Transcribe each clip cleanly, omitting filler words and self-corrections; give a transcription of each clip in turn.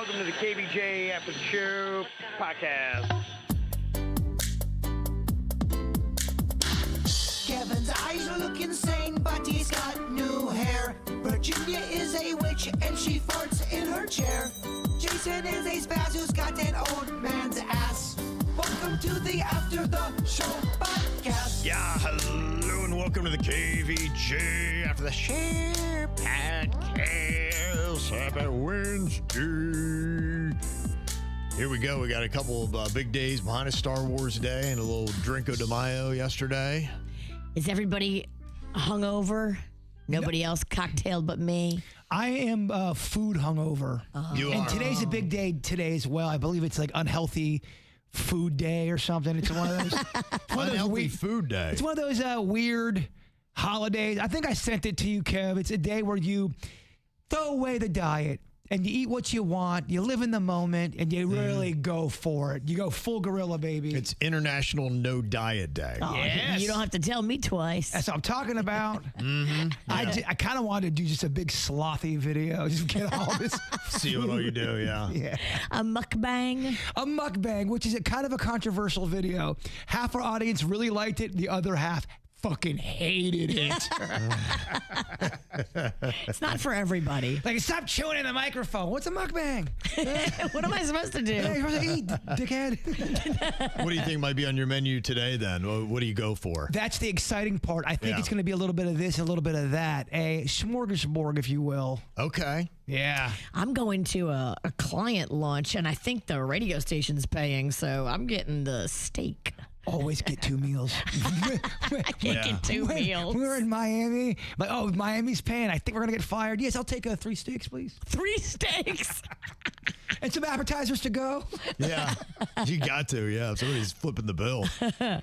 welcome to the KVJ After the Show podcast. Kevin's eyes look insane, but he's got new hair. Virginia is a witch, and she farts in her chair. Jason is a spaz who's got an old man's ass. Welcome to the After the Show podcast. Yeah, hello and welcome to the KVJ After the Show podcast. Happy Wednesday. Here we go. We got a couple of big days behind us. Star Wars Day and a little Drinko de Mayo yesterday. Is everybody hungover? Nobody else cocktailed but me? I am food hungover. You and are. today's a big day today as well. I believe it's like unhealthy food day or something. It's one of those Unhealthy food day. It's one of those weird holidays. I think I sent it to you, Kev. It's a day where you throw away the diet and you eat what you want. You live in the moment and you really go for it. You go full gorilla, baby. It's International No Diet Day. Oh, Yes. You don't have to tell me twice. That's what I'm talking about. I kind of wanted to do just a big slothy video. Just get all this. See what all you do, yeah. Yeah. A mukbang. A mukbang, which is a kind of a controversial video. Half our audience really liked it. The other half fucking hated it. It's not for everybody. Like, stop chewing in the microphone. What's a mukbang? What am I supposed to do? Hey, you're supposed to eat, dickhead. What do you think might be on your menu today then? What do you go for? That's the exciting part. I think Yeah. it's going to be a little bit of this, a little bit of that. A smorgasbord, if you will. Okay. Yeah. I'm going to a client lunch, and I think the radio station's paying, so I'm getting the steak. Always get two meals. I can't get two meals. We were in Miami. Like, oh, Miami's paying. I think we're going to get fired. Yes, I'll take 3 steaks, please. 3 steaks. And some appetizers to go. Yeah, you got to. Yeah, if somebody's flipping the bill,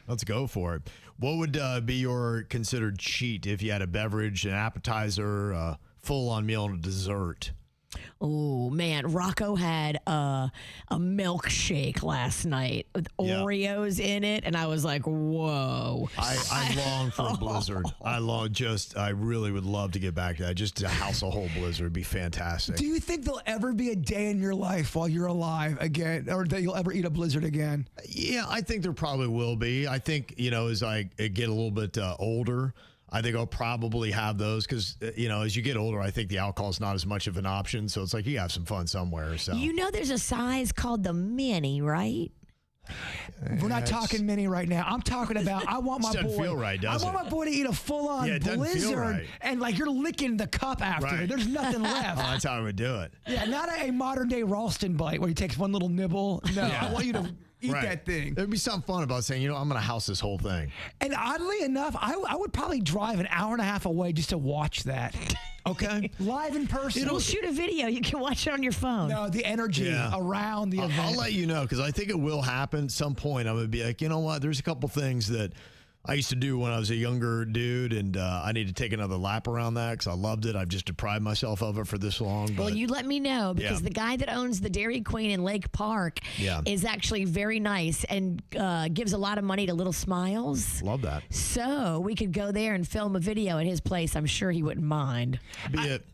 let's go for it. What would be your considered cheat if you had a beverage, an appetizer, a full-on meal, and a dessert? Oh, man. Rocco had a milkshake last night with Oreos in it, and I was like, whoa. I long for a blizzard. I really would love to get back to that. Just to house a whole blizzard would be fantastic. Do you think there'll ever be a day in your life while you're alive again, or that you'll ever eat a blizzard again? Yeah, I think there probably will be. I think, as I get a little bit older, I think I'll probably have those because, as you get older, I think the alcohol is not as much of an option. So it's like you have some fun somewhere. So You know there's a size called the mini, right? We're not talking mini right now. I'm talking about I want my Doesn't boy. feel right, does I want it? my boy to eat a full-on Yeah, it doesn't feel blizzard, right. and like you're licking the cup after. Right. There's nothing left. Oh, that's how I would do it. Yeah, not a modern-day Ralston bite where he takes one little nibble. No, I want you to eat Right. that thing. There'd be something fun about saying, I'm going to house this whole thing. And oddly enough, I would probably drive an hour and a half away just to watch that. Okay. Live in person. We'll shoot a video. You can watch it on your phone. No, the energy around the event. I'll let you know because I think it will happen at some point. I'm going to be like, you know what? There's a couple things that I used to do when I was a younger dude, and I need to take another lap around that because I loved it. I've just deprived myself of it for this long. Well, but- you let me know because the guy that owns the Dairy Queen in Lake Park is actually very nice and gives a lot of money to Little Smiles. Love that. So we could go there and film a video at his place. I'm sure he wouldn't mind. Be it.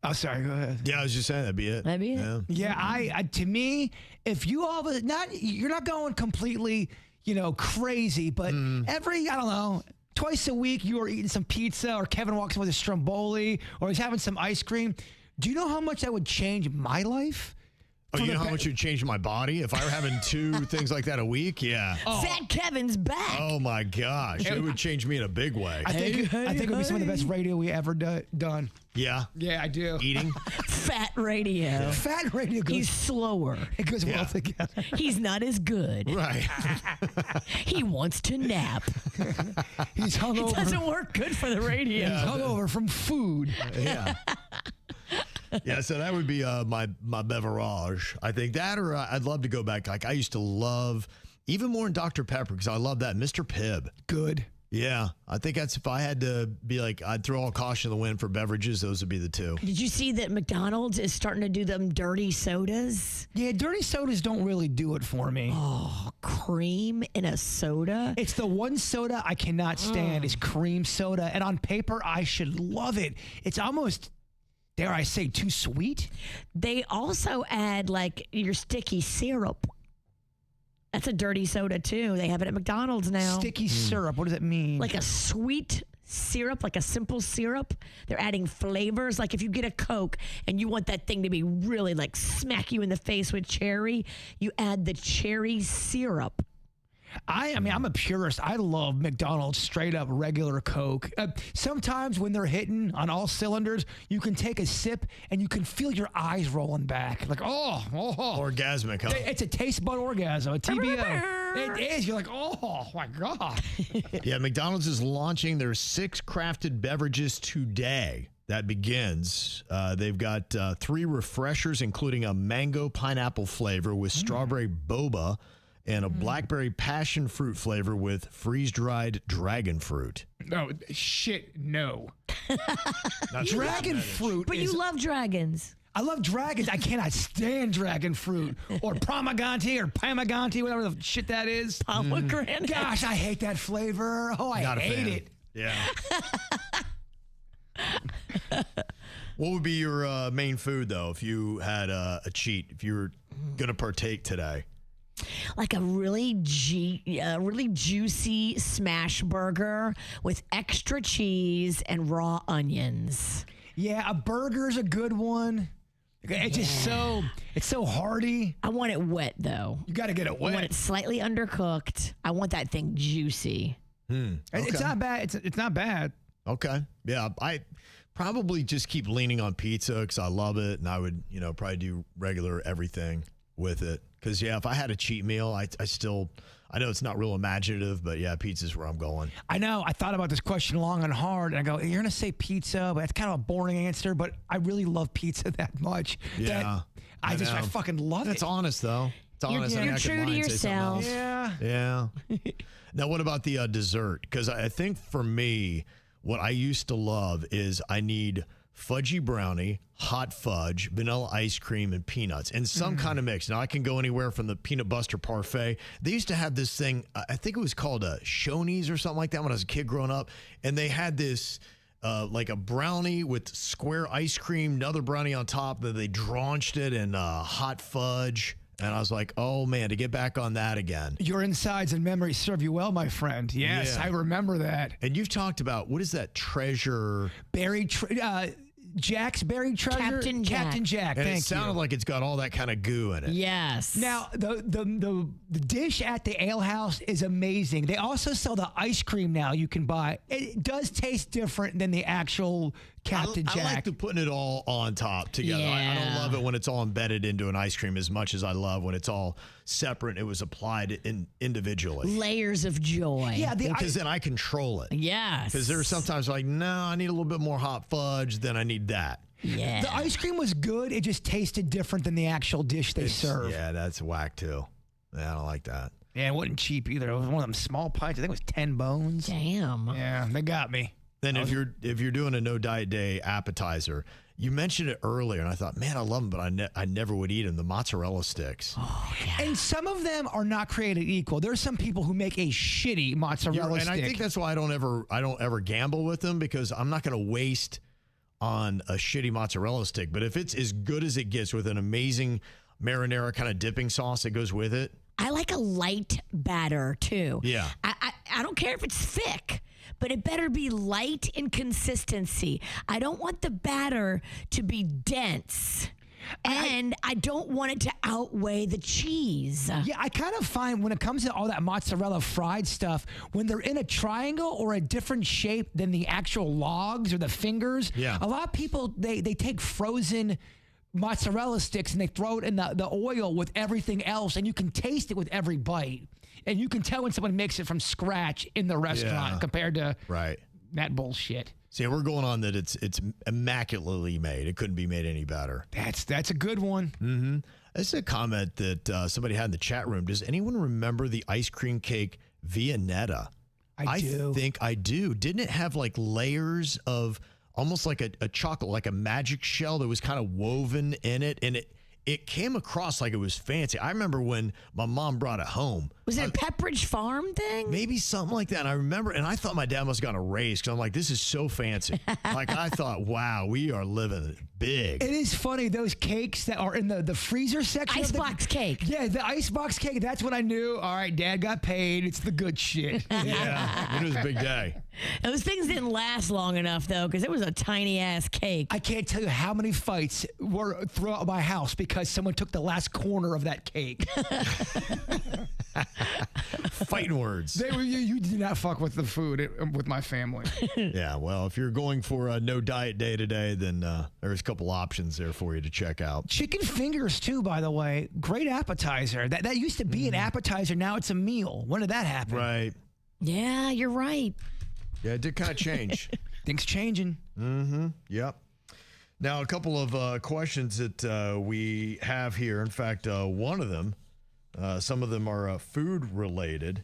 Oh, sorry. Go ahead. Yeah, I was just saying that'd be it. That'd be it. Yeah, I to me, if you all you're not going completely, crazy, but every, I don't know, twice a week you are eating some pizza, or Kevin walks in with a stromboli, or he's having some ice cream. Do you know how much that would change my life? Oh, you know how much it would change my body if I were having 2 things like that a week? Yeah. Fat Kevin's back. Oh my gosh, it would change me in a big way. I think it would be some of the best radio we ever done. Yeah. Yeah, I do. Eating. Fat radio. Fat radio goes. He's slower. It goes well together. He's not as good. Right. He wants to nap. He's It hungover. doesn't work good for the radio. He's hungover from food. Yeah. Yeah, so that would be my beverage. I think that, or I'd love to go back. Like I used to love, even more in Dr. Pepper, because I love that. Mr. Pibb. Good. Yeah, I think that's, if I had to be like, I'd throw all caution to the wind for beverages, those would be the 2. Did you see that McDonald's is starting to do them dirty sodas? Yeah, dirty sodas don't really do it for me. Oh, cream in a soda? It's the one soda I cannot stand is cream soda. And on paper, I should love it. It's almost dare I say, too sweet. They also add like your sticky syrup. That's a dirty soda too. They have it at McDonald's now. Sticky syrup. What does that mean? Like a sweet syrup, like a simple syrup. They're adding flavors. Like if you get a Coke and you want that thing to be really like smack you in the face with cherry, you add the cherry syrup. I mean, I'm a purist. I love McDonald's straight up regular Coke. Sometimes when they're hitting on all cylinders, you can take a sip and you can feel your eyes rolling back. Like, oh. Orgasmic, huh? It's a taste bud orgasm, a TBO. It is. You're like, oh, my God. Yeah, McDonald's is launching their 6 crafted beverages today. That begins. They've got 3 refreshers, including a mango pineapple flavor with strawberry boba, and a blackberry passion fruit flavor with freeze-dried dragon fruit. No, shit, no. Dragon fruit. But you love dragons. I love dragons. I cannot stand dragon fruit or promegante or pomegranate, whatever the shit that is. Pomegranate. Gosh, I hate that flavor. Oh, I Not a hate fan. it. Yeah. What would be your main food, though, if you had a cheat, if you were going to partake today? Like a really juicy smash burger with extra cheese and raw onions. Yeah, a burger's a good one. It's just so hearty. I want it wet though. You got to get it I want wet. it slightly undercooked. I want that thing juicy. It's not bad. It's not bad. Okay. Yeah, I probably just keep leaning on pizza because I love it, and I would, probably do regular everything with it. Because, yeah, if I had a cheat meal, I know it's not real imaginative, but, yeah, pizza's where I'm going. I know. I thought about this question long and hard, and I go, you're going to say pizza, but that's kind of a boring answer, but I really love pizza that much. Yeah. I fucking love That's it. honest, though. It's honest. You're I mean, I could true to lie and say something yourself. else. Yeah. Yeah. Now, what about the dessert? Because I think for me, what I used to love is I need fudgy brownie, hot fudge, vanilla ice cream, and peanuts, and some kind of mix. Now, I can go anywhere from the peanut butter parfait. They used to have this thing, I think it was called a Shoney's or something like that when I was a kid growing up, and they had this like a brownie with square ice cream, another brownie on top, that they drenched it in hot fudge. And I was like, oh, man, to get back on that again. Your insides and memories serve you well, my friend. Yes, Yeah. I remember that. And you've talked about, what is that treasure? Jack's buried treasure. Captain Jack. Captain Jack. And Thank it sounded you. like it's got all that kind of goo in it. Yes. Now, the dish at the ale house is amazing. They also sell the ice cream now you can buy. It does taste different than the actual Captain Jack. I like the putting it all on top together. I don't Yeah. love it when it's all embedded into an ice cream as much as I love when it's all separate. It was applied individually. Layers of joy. Yeah, Because then I control it. Yes. Because there's sometimes like, no, I need a little bit more hot fudge, then I need that. Yeah. the ice cream was good. It just tasted different than the actual dish they serve. Yeah, that's whack too. Yeah, I don't like that. Yeah, it wasn't cheap either. It was one of them small pints. I think it was 10 bones. Damn. Yeah, they got me. Then if you're doing a no diet day appetizer, you mentioned it earlier, and I thought, man, I love them, but I never would eat them. The mozzarella sticks. Oh, yeah. And some of them are not created equal. There's some people who make a shitty mozzarella And stick. I think that's why I don't ever gamble with them, because I'm not going to waste on a shitty mozzarella stick. But if it's as good as it gets with an amazing marinara kind of dipping sauce that goes with it. I like a light batter too. Yeah. I don't care if it's thick, but it better be light in consistency. I don't want the batter to be dense. And I don't want it to outweigh the cheese. Yeah, I kind of find when it comes to all that mozzarella fried stuff, when they're in a triangle or a different shape than the actual logs or the fingers, Yeah. a lot of people, they take frozen mozzarella sticks and they throw it in the oil with everything else, and you can taste it with every bite. And you can tell when someone makes it from scratch in the restaurant Yeah. compared to Right. that bullshit. See, we're going on that it's immaculately made. It couldn't be made any better. That's a good one. This is a comment that somebody had in the chat room. Does anyone remember the ice cream cake Viennetta? I do. think I do. Didn't it have like layers of almost like a chocolate, like a magic shell that was kind of woven in it? And it came across like it was fancy. I remember when my mom brought it home. Was it a Pepperidge Farm thing? Maybe something like that. And I remember, and I thought my dad must have gotten a raise because I'm like, this is so fancy. Like, I thought, wow, we are living big. It is funny, those cakes that are in the freezer section. Icebox cake. Yeah, the icebox cake. That's when I knew, all right, Dad got paid. It's the good shit. Yeah, it was a big day. Those things didn't last long enough, though, because it was a tiny-ass cake. I can't tell you how many fights were throughout my house because someone took the last corner of that cake. Fighting words. You do not fuck with the food with my family. Yeah, well, if you're going for a no diet day today, then there's a couple options there for you to check out. Chicken fingers, too, by the way. Great appetizer. That used to be an appetizer. Now it's a meal. When did that happen? Right. Yeah, you're right. Yeah, it did kind of change. Things changing. Mm-hmm. Yep. Now, a couple of questions that we have here. In fact, one of them, some of them are food related.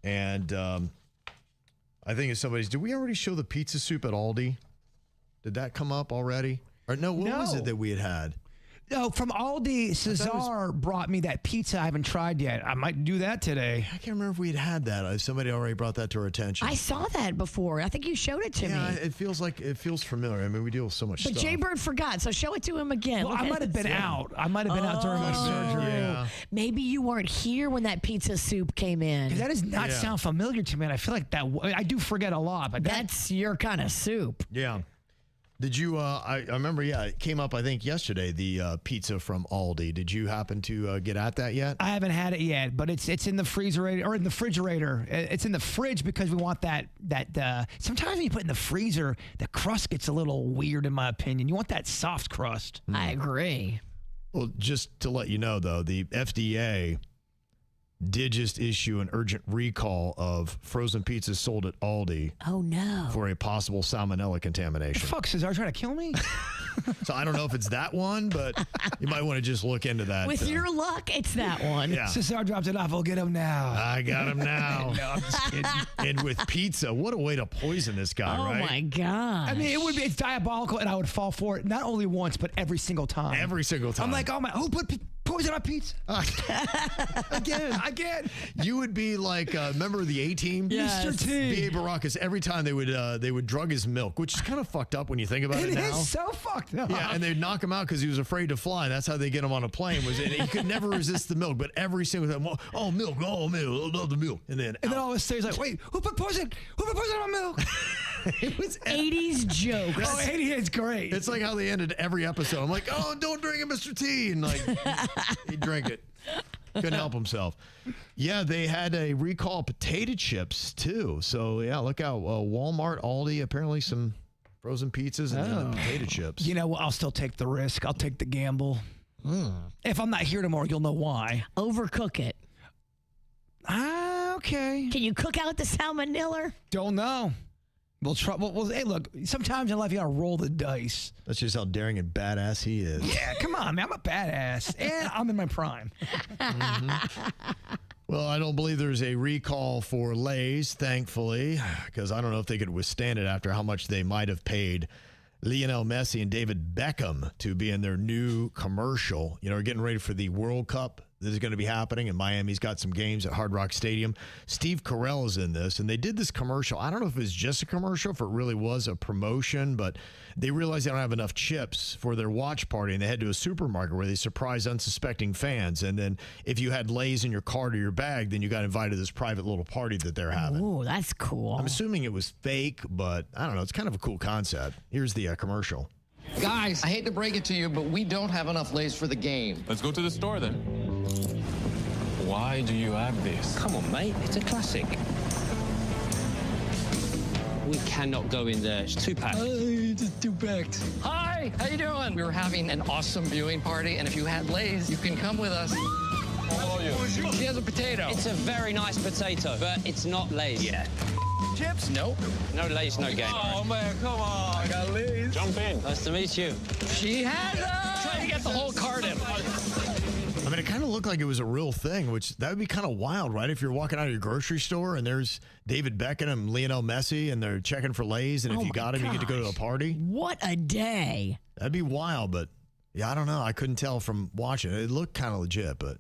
And I think it's somebody's. Did we already show the pizza soup at Aldi? Did that come up already? Or no, what was it that we had? No, from Aldi, Cesar brought me that pizza I haven't tried yet. I might do that today. I can't remember if we had that. Somebody already brought that to our attention. I saw that before. I think you showed it to yeah, me. it feels familiar. I mean, we deal with so much But stuff. Jaybird forgot, so show it to him again. Well, Look I at might have been it. out. I might have been out during my surgery. Yeah. Maybe you weren't here when that pizza soup came in. That does not sound familiar to me. And I feel like that. I do forget a lot, but That's your kind of soup. Yeah. Did you, I remember, it came up, I think, yesterday, the pizza from Aldi. Did you happen to get at that yet? I haven't had it yet, but it's in the freezer or in the refrigerator. It's in the fridge because we want that sometimes when you put it in the freezer, the crust gets a little weird in my opinion. You want that soft crust. I agree. Well, just to let you know, though, the FDA did just issue an urgent recall of frozen pizzas sold at Aldi Oh, no. for a possible salmonella contamination. Fuck, Cesar trying to kill me? So I don't know if it's that one, but you might want to just look into that. With your luck, it's that one. Yeah. Cesar dropped it off. I'll get him now. I got him now. No, I'm just kidding. And with pizza, what a way to poison this guy, Oh, right? my God. I mean, it's diabolical, and I would fall for it not only once, but every single time. Every single time. I'm like, oh my, who put poison on pizza? Again. You would be like, remember the A-Team? Yes. Mr. T. B.A. Baracus, every time they would drug his milk, which is kind of fucked up when you think about it It now. is so fucked up. Yeah, and they'd knock him out because he was afraid to fly. That's how they get him on a plane. He could never resist the milk, but every single time, milk, I love the milk. And then all of a sudden, he's like, wait, who put poison? Who put poison on my milk? it was 80s jokes. Oh, 80 is great. It's like how they ended every episode. I'm like, oh, don't drink it, Mr. T. And like, he'd drink it. Couldn't help himself. Yeah, they had a recall of potato chips, too. So, yeah, look out. Walmart, Aldi, apparently some frozen pizzas and then the potato chips. You know what? I'll still take the risk. I'll take the gamble. If I'm not here tomorrow, you'll know why. Overcook it. Okay. Can you cook out the salmonella? Don't know. We'll try. Well, hey, look, sometimes in life you got to roll the dice. That's just how daring and badass he is. Yeah, come on, man. I'm a badass. And I'm in my prime. Well, I don't believe there's a recall for Lay's, thankfully, because I don't know if they could withstand it after how much they might have paid Lionel Messi and David Beckham to be in their new commercial. You know, we're getting ready for the World Cup. This is going to be happening, and Miami's got some games at Hard Rock Stadium. Steve Carell is in this, and they did this commercial. I don't know if it was just a commercial, if it really was a promotion, but they realized they don't have enough chips for their watch party, and they head to a supermarket where they surprise unsuspecting fans. And then if you had Lay's in your cart or your bag, then you got invited to this private little party that they're having. Ooh, that's cool. I'm assuming it was fake, but I don't know. It's kind of a cool concept. Here's the commercial. Guys, I hate to break it to you, but we don't have enough Lay's for the game. Let's go to the store then. Why do you have this? Come on, mate. It's a classic. We cannot go in there. It's two-pack. Just too packed. Hi, how you doing? We were having an awesome viewing party, and if you had Lay's, you can come with us. How are you? She has a potato. It's a very nice potato, but it's not Lay's. Yeah. Chips? Nope. No Lay's, no game. Oh, man, come on. I got Lay's. Jump in. Nice to meet you. She has Trying to get the whole carton. I mean, it kind of looked like it was a real thing, which that would be kind of wild, right? If you're walking out of your grocery store and there's David Beckham and Lionel Messi and they're checking for Lay's, and if you got him, you get to go to a party. What a day. That'd be wild, but yeah, I don't know. I couldn't tell from watching it. It looked kind of legit, but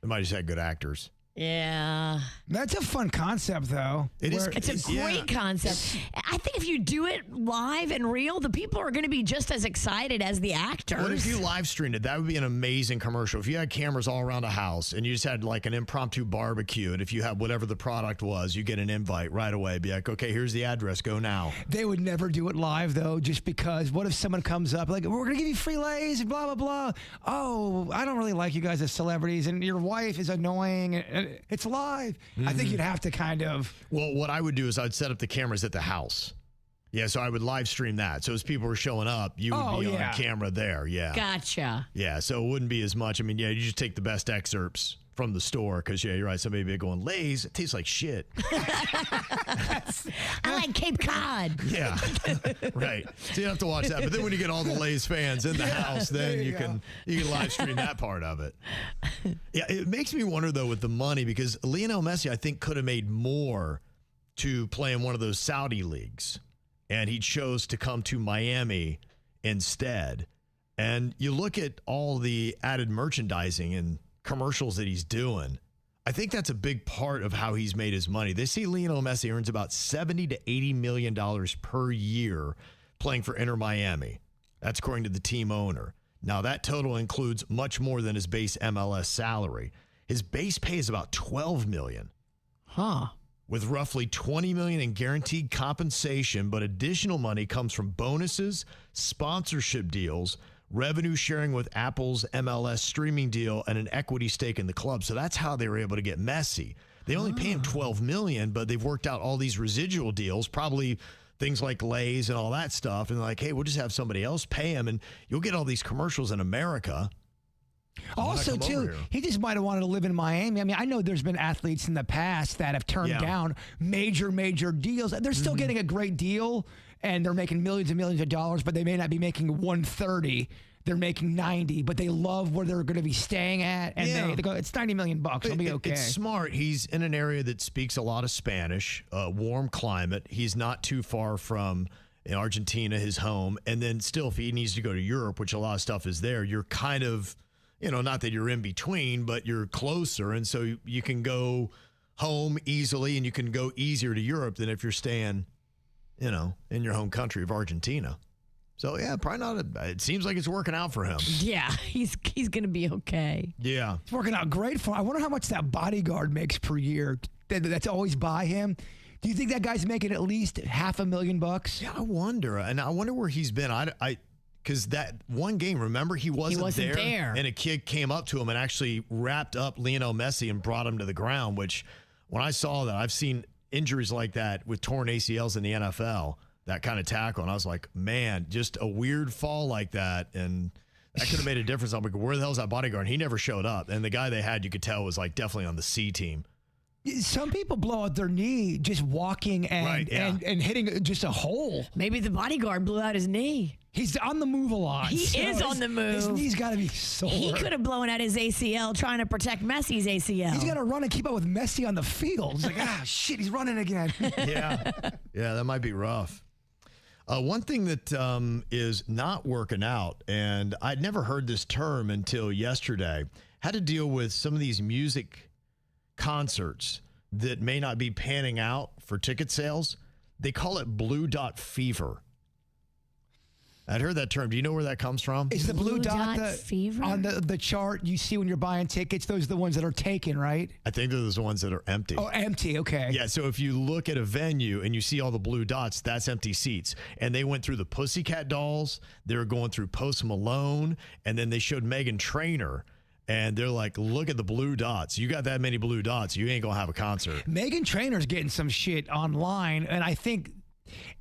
they might just have good actors. Yeah. That's a fun concept, though. It's a great concept. I think if you do it live and real, the people are going to be just as excited as the actors. What if you live streamed it? That would be an amazing commercial. If you had cameras all around a house and you just had like an impromptu barbecue, and if you had whatever the product was, you get an invite right away. Be like, okay, here's the address. Go now. They would never do it live, though, just because what if someone comes up like, we're going to give you free lays and blah, blah, blah. Oh, I don't really like you guys as celebrities, and your wife is annoying. It's live. I think you'd have to kind of. Well, what I would do is I'd set up the cameras at the house. Yeah, so I would live stream that. So as people were showing up, you would be on camera there. Yeah. Gotcha. Yeah, so it wouldn't be as much. I mean, yeah, you just take the best excerpts from the store because, yeah, you're right. Somebody would be going, Lay's, it tastes like shit. I like Cape Cod. Yeah, right. So you don't have to watch that. But then when you get all the Lay's fans in the house, then you can live stream that part of it. Yeah, it makes me wonder, though, with the money, because Lionel Messi, I think, could have made more to play in one of those Saudi leagues. And he chose to come to Miami instead. And you look at all the added merchandising and commercials that he's doing. I think that's a big part of how he's made his money. They see Lionel Messi earns about $70 to $80 million per year playing for Inter Miami. That's according to the team owner. Now, that total includes much more than his base MLS salary. His base pay is about $12 million. Huh. With roughly $20 million in guaranteed compensation, but additional money comes from bonuses, sponsorship deals, revenue sharing with Apple's MLS streaming deal, and an equity stake in the club. So that's how they were able to get Messi. They only pay him $12 million, but they've worked out all these residual deals, probably things like Lay's and all that stuff. And they're like, hey, we'll just have somebody else pay him, and you'll get all these commercials in America. Also, too, he just might have wanted to live in Miami. I mean, I know there's been athletes in the past that have turned down major deals. They're still getting a great deal, and they're making millions and millions of dollars, but they may not be making 130. They're making 90, but they love where they're going to be staying at, and they go, it's $90 million. It'll be okay. It's smart. He's in an area that speaks a lot of Spanish, warm climate. He's not too far from Argentina, his home, and then still, if he needs to go to Europe, which a lot of stuff is there, you're kind of, not that you're in between, but you're closer. And so you can go home easily, and you can go easier to Europe than if you're staying, in your home country of Argentina. So, yeah, probably not. It seems like it's working out for him. Yeah, he's going to be okay. Yeah. It's working out great for him. I wonder how much that bodyguard makes per year that's always by him. Do you think that guy's making at least $500,000? Yeah, I wonder. And I wonder where he's been. Because that one game, remember, he wasn't there. And a kid came up to him and actually wrapped up Lionel Messi and brought him to the ground, which when I saw that, I've seen injuries like that with torn ACLs in the NFL, that kind of tackle. And I was like, man, just a weird fall like that. And that could have made a difference. I'm like, where the hell's that bodyguard? And he never showed up. And the guy they had, you could tell, was like definitely on the C team. Some people blow out their knee just walking and hitting just a hole. Maybe the bodyguard blew out his knee. He's on the move a lot. He is on the move. His knee's got to be sore. He could have blown out his ACL trying to protect Messi's ACL. He's got to run and keep up with Messi on the field. He's like, shit, he's running again. Yeah, that might be rough. One thing that is not working out, and I'd never heard this term until yesterday, had to deal with some of these music concerts that may not be panning out for ticket sales. They call it blue dot fever. I'd heard that term. Do you know where that comes from? Is the blue dot fever on the chart you see when you're buying tickets? Those are the ones that are taken, right? I think they're the ones that are empty. Oh, empty. Okay. Yeah. So if you look at a venue and you see all the blue dots, that's empty seats. And they went through the Pussycat Dolls. They were going through Post Malone, and then they showed Meghan Trainor. And they're like, look at the blue dots. You got that many blue dots, you ain't going to have a concert. Meghan Trainor's getting some shit online. And I think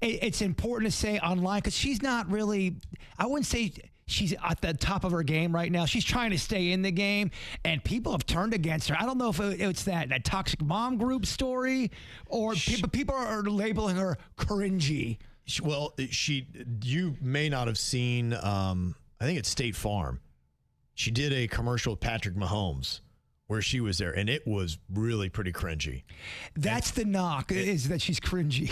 it's important to say online because she's not really, I wouldn't say she's at the top of her game right now. She's trying to stay in the game, and people have turned against her. I don't know if it's that toxic mom group story or people are labeling her cringy. Well, you may not have seen, I think it's State Farm. She did a commercial with Patrick Mahomes where she was there, and it was really pretty cringy. That's the knock, is that she's cringy.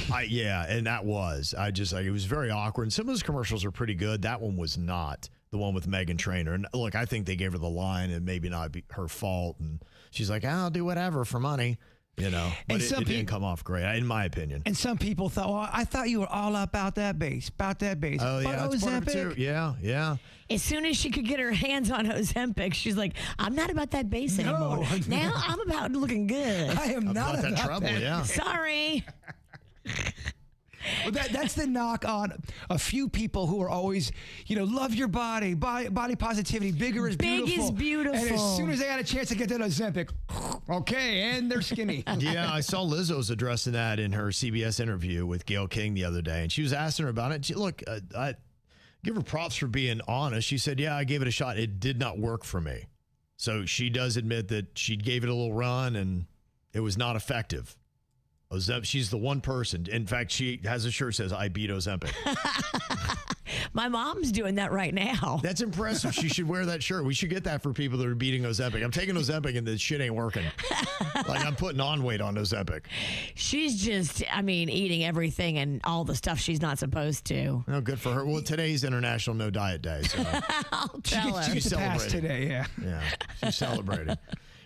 And that was. It was very awkward. And some of those commercials are pretty good. That one was not. the one with Meghan Trainor. And look, I think they gave her the line and maybe not be her fault. And she's like, I'll do whatever for money, you know. But it didn't come off great, in my opinion. And some people thought, well, I thought you were all about that bass. Oh, yeah, that's part of it too. Yeah. As soon as she could get her hands on Ozempic, she's like, I'm not about that bass anymore. Now I'm about looking good. I am not about that trouble, yeah. Sorry. Well, that's the knock on a few people who are always, love your body positivity, bigger is beautiful. Big is beautiful. And as soon as they had a chance to get that Ozempic, okay, and they're skinny. Yeah, I saw Lizzo's addressing that in her CBS interview with Gayle King the other day, and she was asking her about it. Look, I give her props for being honest. She said, yeah, I gave it a shot. It did not work for me. So she does admit that she gave it a little run, and it was not effective. She's the one person. In fact, she has a shirt that says, I beat Ozempic. My mom's doing that right now. That's impressive. She should wear that shirt. We should get that for people that are beating Ozempic. I'm taking Ozempic and this shit ain't working. Like I'm putting on weight on Ozempic. She's just, eating everything and all the stuff she's not supposed to. Oh, good for her. Well, today's International No Diet Day. So I'll tell her. She's celebrating today, yeah. Yeah, she's celebrating.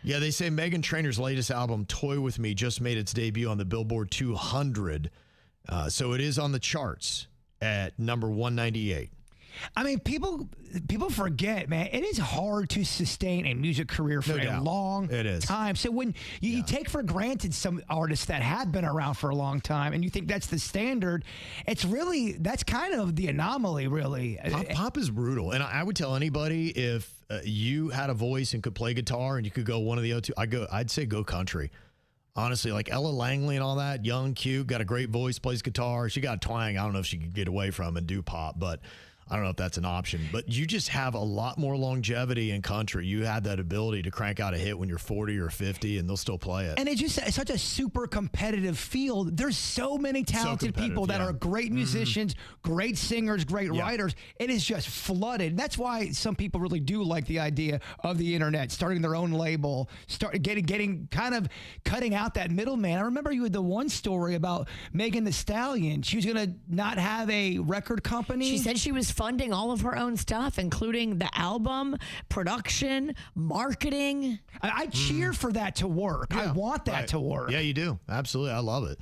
Yeah, they say Meghan Trainor's latest album, Toy With Me, just made its debut on the Billboard 200. So it is on the charts at number 198. People forget, man, it is hard to sustain a music career for a long time. So when you take for granted some artists that have been around for a long time and you think that's the standard, that's kind of the anomaly, really. Pop is brutal. And I would tell anybody if you had a voice and could play guitar and you could go one of the other two, I'd say go country. Honestly, like Ella Langley and all that, young, cute, got a great voice, plays guitar. She got twang. I don't know if she could get away from and do pop, but I don't know if that's an option. But you just have a lot more longevity in country. You had that ability to crank out a hit when you're 40 or 50, and they'll still play it. And it's such a super competitive field. There's so many talented people that are great musicians, great singers, great writers. It is just flooded. That's why some people really do like the idea of the internet, starting their own label, cutting out that middleman. I remember you had the one story about Megan Thee Stallion. She was going to not have a record company. She said she was funding all of her own stuff, including the album, production, marketing. I cheer for that to work. Yeah, I want that to work. Yeah, you do. Absolutely. I love it.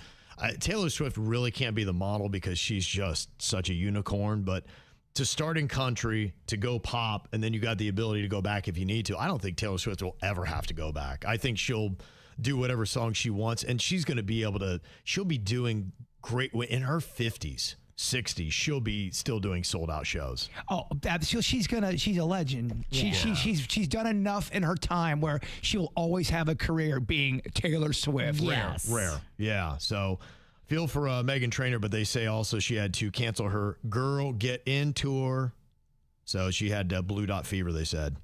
Taylor Swift really can't be the model because she's just such a unicorn, but to start in country, to go pop, and then you got the ability to go back if you need to. I don't think Taylor Swift will ever have to go back. I think she'll do whatever song she wants, and she's going to be able to, she'll be doing great in her 50s. 60, she'll be still doing sold out shows. Oh, she's a legend. She's done enough in her time where she'll always have a career being Taylor Swift. Yes. Rare. Yeah. So feel for Meghan Trainor, but they say also she had to cancel her Girl Get In tour. So she had blue dot fever, they said.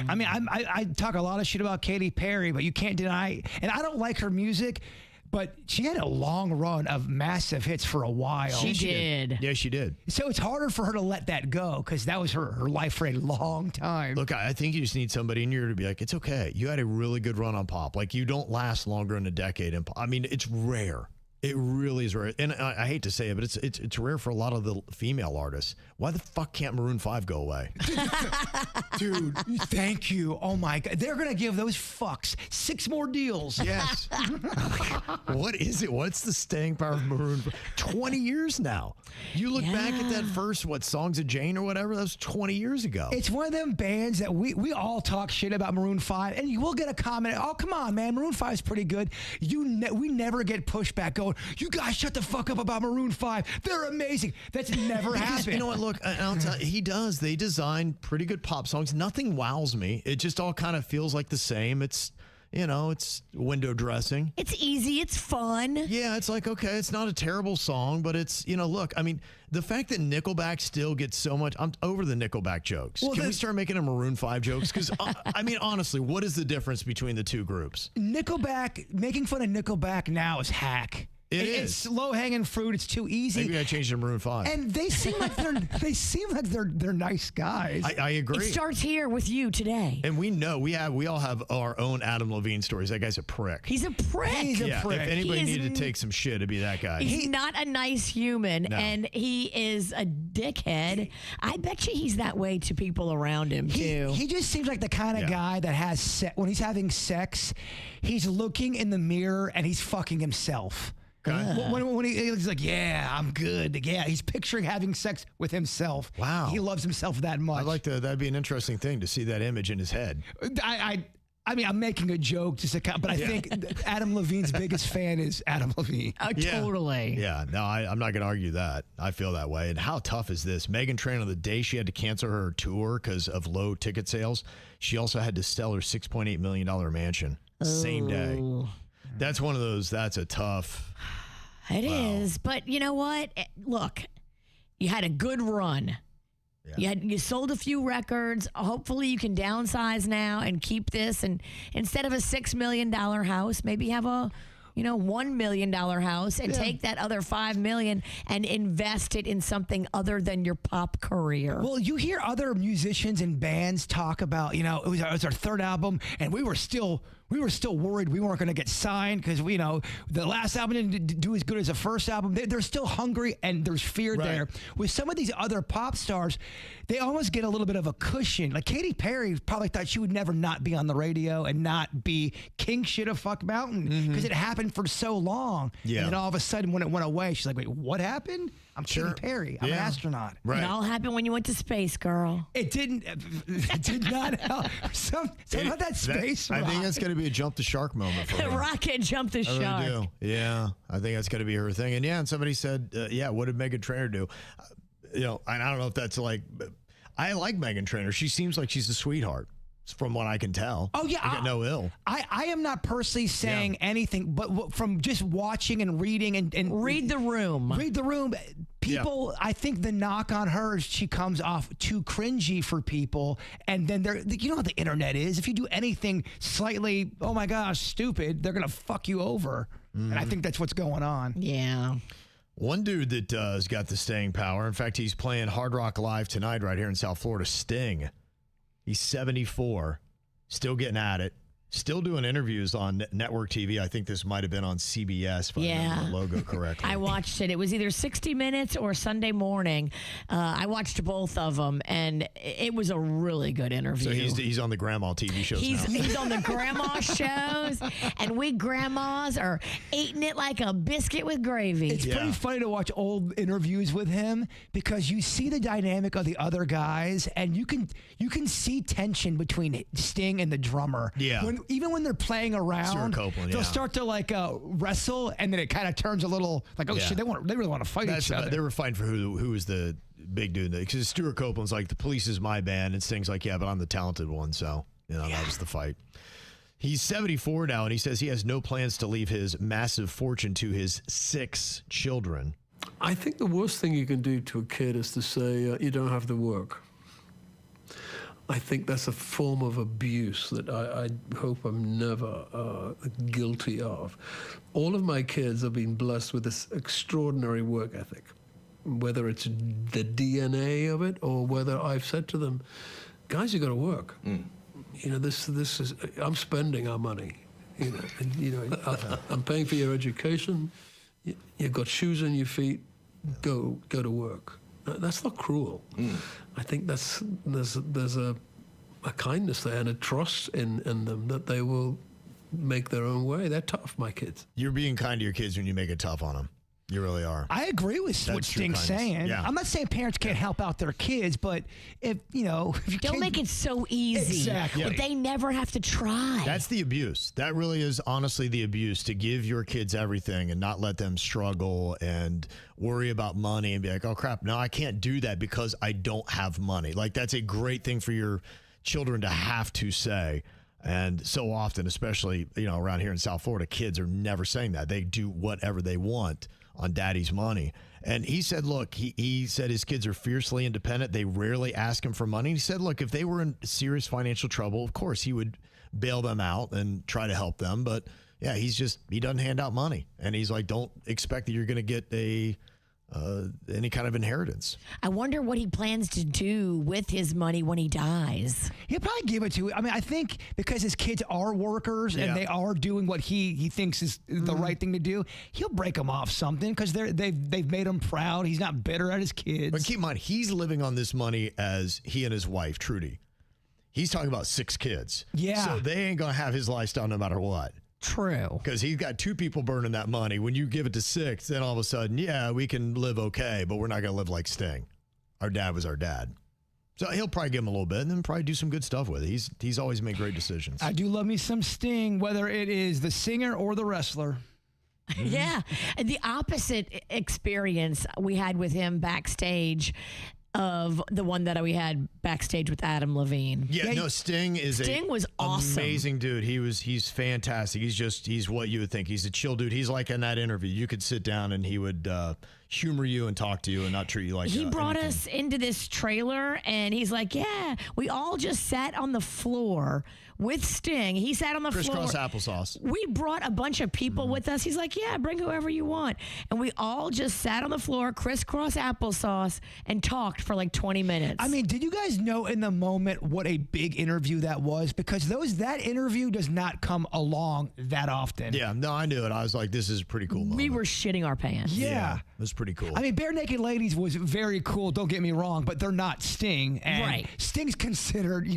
I talk a lot of shit about Katy Perry, but you can't deny, and I don't like her music, but she had a long run of massive hits for a while. She did. Yeah, she did. So it's harder for her to let that go because that was her life for a long time. Look, I think you just need somebody in here to be like, it's okay. You had a really good run on pop. Like, you don't last longer than a decade in pop. It's rare. It really is rare. And I hate to say it, but it's rare for a lot of the female artists. Why the fuck can't Maroon 5 go away? Dude, thank you. Oh my God. They're going to give those fucks 6 more deals. Yes. What is it? What's the staying power of Maroon 20 years now. You look back at that first, Songs of Jane or whatever, that was 20 years ago. It's one of them bands that we all talk shit about Maroon 5, and you will get a comment, oh, come on, man, Maroon 5 is pretty good. We never get pushback going, you guys shut the fuck up about Maroon 5. They're amazing. That's never happened. You know what? Look, I'll tell you, he does. They design pretty good pop songs. Nothing wows me. It just all kind of feels like the same. It's, it's window dressing. It's easy. It's fun. Yeah, it's like, okay, it's not a terrible song, but it's, look, the fact that Nickelback still gets so much, I'm over the Nickelback jokes. Can we start making a Maroon 5 jokes? Because, honestly, what is the difference between the two groups? Nickelback, making fun of Nickelback now is hack. It's low hanging fruit. It's too easy. Maybe I changed to Maroon 5. And they seem like they're nice guys. I agree. It starts here with you today. And we all have our own Adam Levine stories. That guy's a prick. He's a prick. He's a prick. If anybody He is needed to take some shit, it'd be that guy. He's not a nice human, No. and he is a dickhead. I bet you he's that way to people around him, too. He just seems like the kind of guy that has when he's having sex, he's looking in the mirror and he's fucking himself. When he's like, yeah, I'm good. Yeah, he's picturing having sex with himself. Wow. He loves himself that much. That'd be an interesting thing to see that image in his head. I mean, I'm making a joke, but I think Adam Levine's biggest fan is Adam Levine. Totally. Yeah, no, I'm not going to argue that. I feel that way. And how tough is this? Meghan Trainor, on the day she had to cancel her tour because of low ticket sales, she also had to sell her $6.8 million mansion same day. That's one of those, that's a tough. It is. But you know what? Look, you had a good run. Yeah. You sold a few records. Hopefully you can downsize now and keep this. And instead of a $6 million house, maybe have a $1 million house and take that other $5 million and invest it in something other than your pop career. Well, you hear other musicians and bands talk about, it was our third album and we were still worried we weren't going to get signed because the last album didn't do as good as the first album. They're still hungry and there's fear there. With some of these other pop stars, they almost get a little bit of a cushion. Like Katy Perry probably thought she would never not be on the radio and not be king shit of fuck mountain because it happened for so long. Yeah. And then all of a sudden when it went away, she's like, wait, what happened? I'm Katy Perry. I'm an astronaut. Right. It all happened when you went to space, girl. It didn't. It did not help. Something about that space. I think that's going to be a jump the shark moment for her. Rocket jumped the shark. I really do. Yeah, I think that's going to be her thing. And somebody said, what did Meghan Trainor do? And I don't know if that's like, I like Meghan Trainor. She seems like she's a sweetheart. From what I can tell. Oh, yeah. I got no ill. I am not personally saying anything, but from just watching and reading and read the room. Read the room. People, I think the knock on her is she comes off too cringy for people. And then you know how the internet is. If you do anything slightly, oh my gosh, stupid, they're going to fuck you over. And I think that's what's going on. Yeah. One dude that has got the staying power. In fact, he's playing Hard Rock Live tonight right here in South Florida. Sting. He's 74, still getting at it, still doing interviews on network TV. I think this might have been on CBS, if I remember the logo correctly. I watched it. It was either 60 Minutes or Sunday Morning. I watched both of them, and it was a really good interview. So he's on the grandma TV shows now. He's on the grandma shows, and we grandmas are eating it like a biscuit with gravy. It's pretty funny to watch old interviews with him because you see the dynamic of the other guys, and you can see tension between Sting and the drummer. Yeah. Even when they're playing around, they'll start to wrestle, and then it kind of turns a little like, oh shit, they really want to fight each other. They were fighting for who was the big dude. Because Stuart Copeland's like, the Police is my band, and Sting's like, yeah, but I'm the talented one. So that was the fight. He's 74 now, and he says he has no plans to leave his massive fortune to his 6 children. I think the worst thing you can do to a kid is to say, you don't have to work. I think that's a form of abuse that I hope I'm never guilty of. All of my kids have been blessed with this extraordinary work ethic, whether it's the DNA of it or whether I've said to them, guys, you got to work. This is, I'm spending our money. I'm paying for your education. You've got shoes on your feet. Go to work. That's not cruel. I think there's a kindness there and a trust in them that they will make their own way. They're tough, my kids. You're being kind to your kids when you make it tough on them. You really are. I agree with what Sting's saying. Yeah. I'm not saying parents can't help out their kids, but if you don't make it so easy. Exactly. But they never have to try. That's the abuse. That really is honestly the abuse, to give your kids everything and not let them struggle and worry about money and be like, oh crap, no, I can't do that because I don't have money. Like, that's a great thing for your children to have to say. And so often, especially, around here in South Florida, kids are never saying that. They do whatever they want on daddy's money. And he said, look, he said his kids are fiercely independent. They rarely ask him for money. He said, look, if they were in serious financial trouble, of course he would bail them out and try to help them. But, yeah, he doesn't hand out money. And he's like, don't expect that you're going to get any kind of inheritance. I wonder what he plans to do with his money when he dies. He'll probably give it to. I mean, I think because his kids are workers and they are doing what he thinks is the right thing to do, he'll break them off something because they've made him proud. He's not bitter at his kids. But keep in mind, he's living on this money as he and his wife, Trudy. He's talking about 6 kids. Yeah. So they ain't going to have his lifestyle no matter what. True. Because he's got 2 people burning that money. When you give it to 6, then all of a sudden, yeah, we can live okay, but we're not going to live like Sting. Our dad was our dad. So he'll probably give him a little bit and then probably do some good stuff with it. He's always made great decisions. I do love me some Sting, whether it is the singer or the wrestler. Yeah. And the opposite experience we had with him backstage of the one that we had backstage with Adam Levine. Yeah, no, Sting was awesome. Amazing dude. He's fantastic. He's what you would think. He's a chill dude. He's like in that interview. You could sit down and he would humor you and talk to you and not treat you like he brought anything. us into this trailer and he's like, yeah, we all just sat on the floor with Sting. He sat on the floor. Crisscross applesauce. We brought a bunch of people with us. He's like, yeah, bring whoever you want. And we all just sat on the floor, crisscross applesauce, and talked for like 20 minutes. I mean, did you guys know in the moment what a big interview that was? Because that interview does not come along that often. Yeah, no, I knew it. I was like, this is a pretty cool moment. We were shitting our pants. Yeah. It was pretty cool. I mean, Bare Naked Ladies was very cool, don't get me wrong, but they're not Sting. And Right. Sting's considered,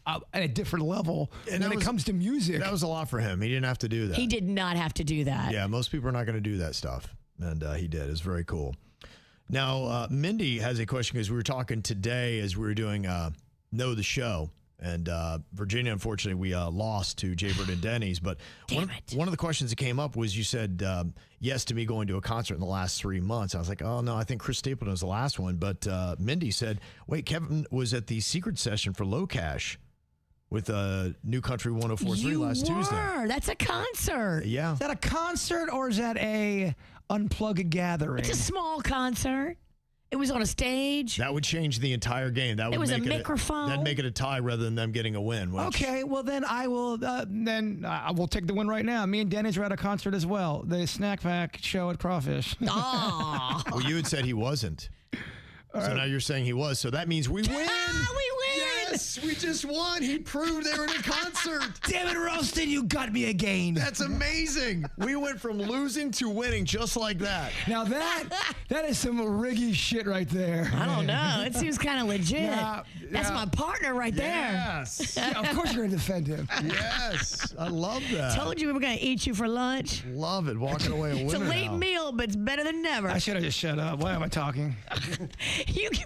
at a different level when it comes to music. That was a lot for him. He didn't have to do that. He did not have to do that. Yeah, most people are not going to do that stuff. And he did. It's very cool. Now, Mindy has a question because we were talking today as we were doing Know the Show. And Virginia, unfortunately, we lost to Jaybird and Denny's. But one of the questions that came up was you said yes to me going to a concert in the last 3 months. I was like, oh, no, I think Chris Stapleton was the last one. But Mindy said, wait, Kevin was at the secret session for Low Cash with New Country 104.3 last Tuesday. That's a concert. Yeah. Is that a concert or is that a unplugged gathering? It's a small concert. It was on a stage. That would change the entire game. That would was make a microphone. That'd make it a tie rather than them getting a win. Okay, well then I will. I will take the win right now. Me and Denny's were at a concert as well. The Snack Pack show at Crawfish. Oh. Well, you had said he wasn't. So now you're saying he was. So that means we win. We win. Yes, we just won. He proved they were in a concert. Damn it, Ralston, you got me again. That's amazing. We went from losing to winning just like that. Now that is some riggy shit right there. I don't know. It seems kind of legit. Yeah, That's yeah. my partner right Yes. Yeah, of course you're going to defend him. Yes. I love that. there. Told you we were going to eat you for lunch. Love it. Walking away a winner. It's a late now. meal, but it's better than never. I should have just shut up. Why am I talking?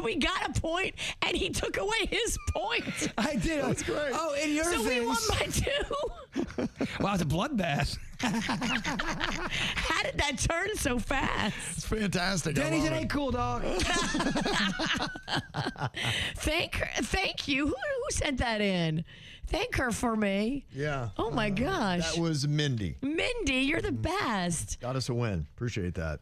We got a point, and he took away his point. I did. That's great. Oh, in your So face. we won by 2. Wow, it's a bloodbath. How did that turn so fast? It's fantastic. I Denny's, love it ain't cool, dog. Thank you. Who sent that in? Thank her for me. Yeah. Oh my gosh. That was Mindy. Mindy, you're the best. Got us a win. Appreciate that.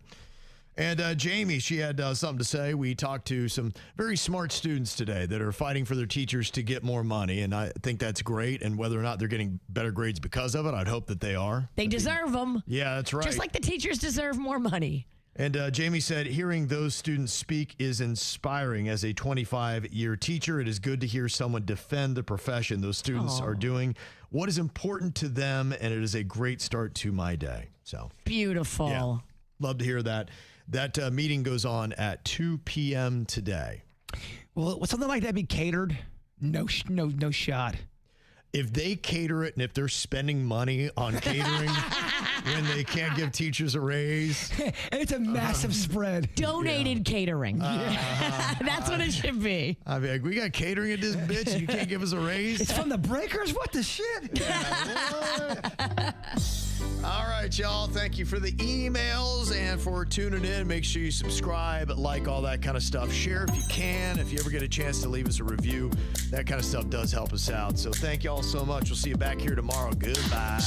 And Jamie, she had something to say. We talked to some very smart students today that are fighting for their teachers to get more money, and I think that's great. And whether or not they're getting better grades because of it, I'd hope that they are. They deserve them. Yeah, that's right. Just like the teachers deserve more money. And Jamie said, hearing those students speak is inspiring. As a 25-year teacher, it is good to hear someone defend the profession. Those students are doing what is important to them, and it is a great start to my day. So Beautiful. yeah, love to hear that. That meeting goes on at 2 p.m. today. Well, would something like that be catered? No shot. If they cater it and if they're spending money on catering when they can't give teachers a raise. And it's a massive spread. Donated catering. That's what it should be. I'd be like, we got catering at this bitch and you can't give us a raise? It's from the Breakers? What the shit? All right, y'all. Thank you for the emails and for tuning in. Make sure you subscribe, like all that kind of stuff. Share if you can. If you ever get a chance to leave us a review, that kind of stuff does help us out. So thank y'all so much. We'll see you back here tomorrow. Goodbye.